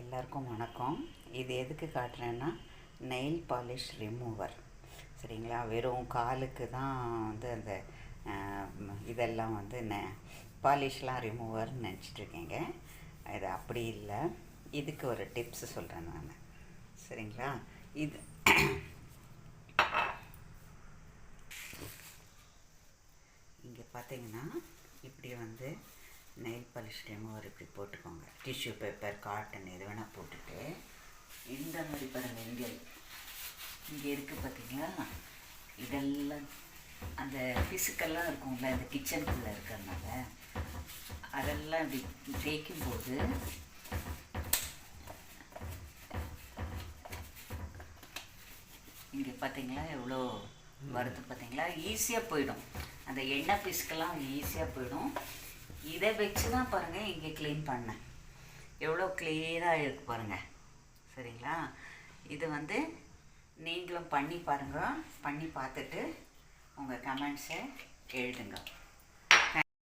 எல்லாருக்கும் வணக்கம். இது எதுக்கு காட்டுறேன்னா நெயில் பாலிஷ் ரிமூவர். சரிங்களா, வெறும் காலுக்கு தான் வந்து அந்த இதெல்லாம் வந்து பாலிஷ்லாம் ரிமூவர்னு நினச்சிட்ருக்கீங்க. இது அப்படி இல்லை. இதுக்கு ஒரு டிப்ஸ் சொல்கிறேன் நான். சரிங்களா, இது இங்கே பார்த்தீங்கன்னா இப்படி வந்து நெயில் பாலிஷ் ரிமூவர் இப்படி போட்டுக்கோங்க. டிஷ்யூ பேப்பர், காட்டன் எது வேணால் போட்டுட்டு இந்த மாதிரி பாருங்கள். இங்கே இருக்குது பார்த்தீங்களா, இதெல்லாம் அந்த ஃபிசிக்கெல்லாம் இருக்கும்ல, இந்த கிச்சனுக்குள்ளே இருக்கிறதுனால அதெல்லாம் இப்படி தேய்க்கும்போது இங்கே பார்த்தீங்களா எவ்வளோ வருது பார்த்தீங்களா. ஈஸியாக போயிடும், அந்த எண்ணெய் பிசுக்கெல்லாம் ஈஸியாக போயிடும். இதை வச்சு தான் பாருங்கள் இங்கே க்ளீன் பண்ணேன், எவ்வளோ க்ளீனாக இருக்கு பாருங்கள். சரிங்களா, இது வந்து நீங்களும் பண்ணி பாருங்கள். பண்ணி பார்த்துட்டு உங்கள் கமெண்ட்ஸை எழுதுங்க.